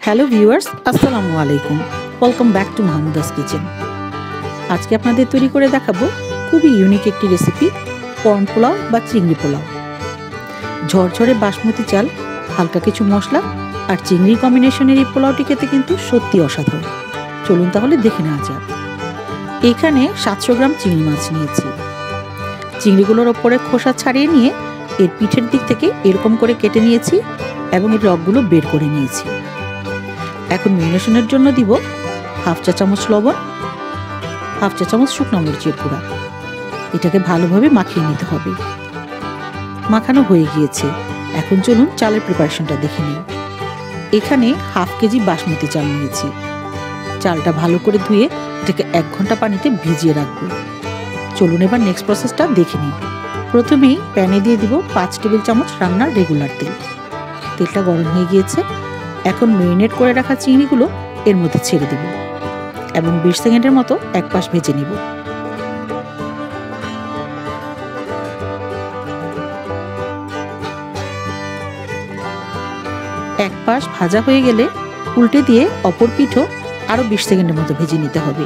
Hello viewers, আসসালামু আলাইকুম। Welcome back to Mahmuda's kitchen. আজকে আপনাদের তৈরি করে দেখাবো খুবই ইউনিক একটি রেসিপি, কর্ন পোলাও বা চিংড়ি পোলাও। ঝরঝরে বাসমতি চাল, হালকা কিছু মশলা আর চিংড়ির কম্বিনেশনের এই পোলাওটি খেতে কিন্তু সত্যি অসাধারণ। চলুন তাহলে দেখে নেওয়া যাক। এখানে 700 গ্রাম চিংড়ি মাছ নিয়েছি। চিংড়িগুলোর ওপরে খোসা ছাড়িয়ে নিয়ে এর পিঠের দিক থেকে এরকম করে কেটে নিয়েছি এবং এর রগগুলো বের করে নিয়েছি। এখন ম্যারিনেশনের জন্য দিব হাফ চা চামচ লবণ, হাফ চা চামচ শুকনো মরিচের গুঁড়া। এটাকে ভালোভাবে মাখিয়ে নিতে হবে। মাখানো হয়ে গিয়েছে। এখন চলুন চালের প্রিপারেশনটা দেখে নিই। এখানে হাফ কেজি বাসমতি চাল নিয়েছি। চালটা ভালো করে ধুয়ে এটাকে 1 ঘন্টা পানিতে ভিজিয়ে রাখবো। চলুন এবার নেক্সট প্রসেসটা দেখে নিই। প্রথমেই প্যানে দিয়ে দিব 5 টেবিল চামচ রান্নার রেগুলার তেল। তেলটা গরম হয়ে গিয়েছে। এখন ম্যারিনেট করে রাখা চিংড়িগুলো এর মধ্যে ছেড়ে দিব এবং 20 সেকেন্ডের মতো এক পাশ ভেজে নিব। এক পাশ ভাজা হয়ে গেলে উল্টে দিয়ে অপর পিঠও আরো 20 সেকেন্ডের মতো ভেজে নিতে হবে।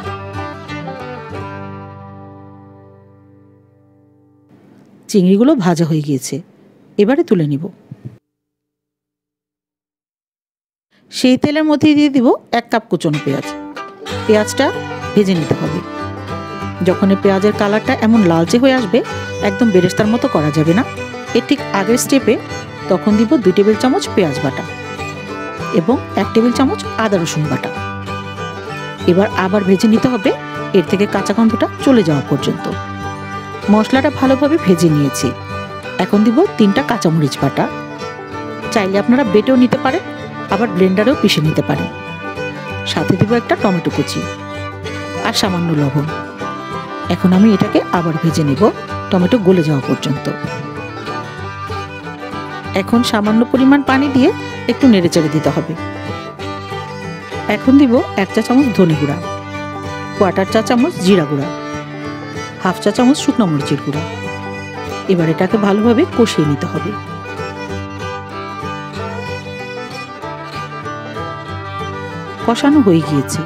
চিংড়িগুলো ভাজা হয়ে গিয়েছে, এবারে তুলে নিব। সেই তেলের মধ্যে দিয়ে দিব 1 কাপ কুচনো পেঁয়াজ। পেঁয়াজটা ভেজে নিতে হবে। যখন এই পেঁয়াজের কালারটা এমন লালচে হয়ে আসবে, একদম বেরেস্তার মতো করা যাবে না। এর ঠিক আগের স্টেপে তখন দিব 2 টেবিল চামচ পেঁয়াজ বাটা এবং 1 টেবিল চামচ আদা রসুন বাটা। এবার আবার ভেজে নিতে হবে এর থেকে কাঁচা গন্ধটা চলে যাওয়া পর্যন্ত। মশলাটা ভালোভাবে ভেজে নিয়েছি। এখন দিব 3টা কাঁচামরিচ বাটা। চাইলে আপনারা বেটেও নিতে পারেন, আবার ব্লেন্ডারেও পিষে নিতে পারেন। সাথে দিব একটা টমেটো কুচি আর সামান্য লবণ। এখন আমি এটাকে আবার ভেজে নেব টমেটো গলে যাওয়া পর্যন্ত। এখন সামান্য পরিমাণ পানি দিয়ে একটু নেড়েচেড়ে দিতে হবে। এখন দিব 1 চা চামচ ধনে গুঁড়া, 1/4 চা চামচ জিরা গুঁড়া, হাফ চা চামচ শুকনো মরিচের গুঁড়া। এবার এটাকে ভালোভাবে কষিয়ে নিতে হবে। কষানো হয়ে গিয়েছে।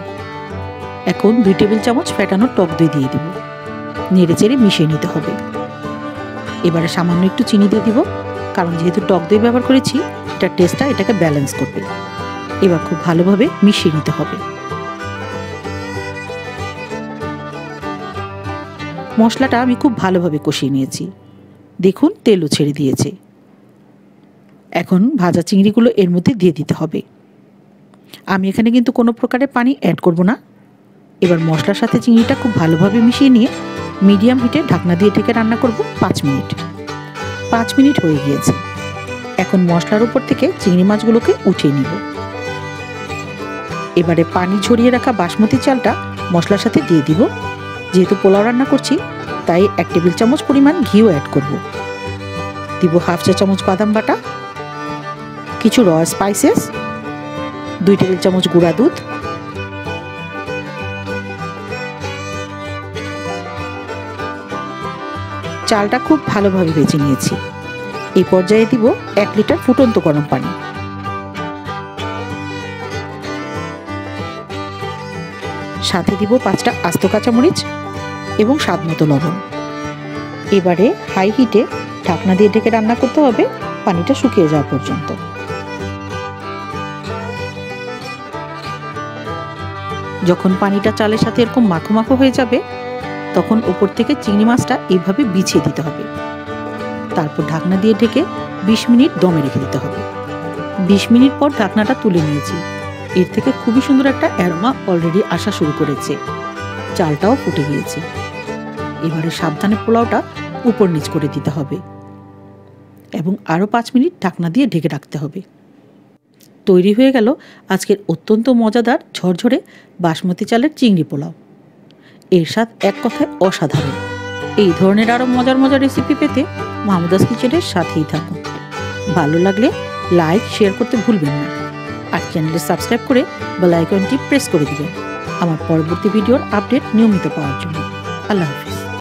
এখন 2 টেবিল চামচ ফেটানো টক দই দিয়ে দিব। নেড়েচেড়ে মিশিয়ে নিতে হবে। এবারে সামান্য একটু চিনি দিয়ে দিব, কারণ যেহেতু টক দই ব্যবহার করেছি, এটার টেস্টটা এটাকে ব্যালেন্স করবে। এবার খুব ভালোভাবে মিশিয়ে নিতে হবে। মশলাটা আমি খুব ভালোভাবে কষিয়ে নিয়েছি। দেখুন তেলও ছেড়ে দিয়েছে। এখন ভাজা চিংড়িগুলো এর মধ্যে দিয়ে দিতে হবে। আমি এখানে কিন্তু কোনো প্রকারের পানি অ্যাড করব না। এবার মশলার সাথে চিংড়িটা খুব ভালোভাবে মিশিয়ে নিয়ে মিডিয়াম হিটে ঢাকনা দিয়ে ঢেকে রান্না করব 5 মিনিট। 5 মিনিট হয়ে গিয়েছে। এখন মশলার উপর থেকে চিংড়ি মাছগুলোকে উঠিয়ে নিব। এবারে পানি ঝরিয়ে রাখা বাসমতি চালটা মশলার সাথে দিয়ে দিব। যেহেতু পোলাও রান্না করছি, তাই 1 টেবিল চামচ পরিমাণ ঘিও অ্যাড করব। দিব হাফ চা চামচ বাদাম বাটা, কিছু র স্পাইসেস, 2 টেবিল চামচ গুঁড়া দুধ, চালটা খুব ভালোভাবে ভেজে নিয়েছি। এই পর্যায়ে দিব 1 লিটার ফুটন্ত গরম পানি। সাথে দিব 5টা আস্ত কাঁচামরিচ এবং স্বাদ মতো লবণ। এবারে হাই হিটে ঢাকনা দিয়ে ঢেকে রান্না করতে হবে পানিটা শুকিয়ে যাওয়া পর্যন্ত। যখন পানিটা চালের সাথে এরকম মাখো মাখো হয়ে যাবে, তখন উপর থেকে চিংড়ি মাছটা এইভাবে বিছিয়ে দিতে হবে। তারপর ঢাকনা দিয়ে ঢেকে 20 মিনিট দমে রেখে দিতে হবে। 20 মিনিট পর ঢাকনাটা তুলে নিয়েছি। এর থেকে খুবই সুন্দর একটা অ্যারোমা অলরেডি আসা শুরু করেছে। চালটাও ফুটে গিয়েছে। এবারে সাবধানে পোলাওটা উপর নিচ করে দিতে হবে এবং আরও 5 মিনিট ঢাকনা দিয়ে ঢেকে রাখতে হবে। তৈরি হয়ে গেল আজকের অত্যন্ত মজাদার ঝরঝরে বাসমতি চালের চিংড়ি পোলাও। এর স্বাদ এক কথায় অসাধারণ। এই ধরনের আরও মজার মজার রেসিপি পেতে মাহমুদাস কিচেনের সাথেই থাকুন। ভালো লাগলে লাইক শেয়ার করতে ভুলবেন না, আর চ্যানেলে সাবস্ক্রাইব করে বেল আইকনটি প্রেস করে দিবেন আমার পরবর্তী ভিডিওর আপডেট নিয়মিত পাওয়ার জন্য। আল্লাহ হাফেজ।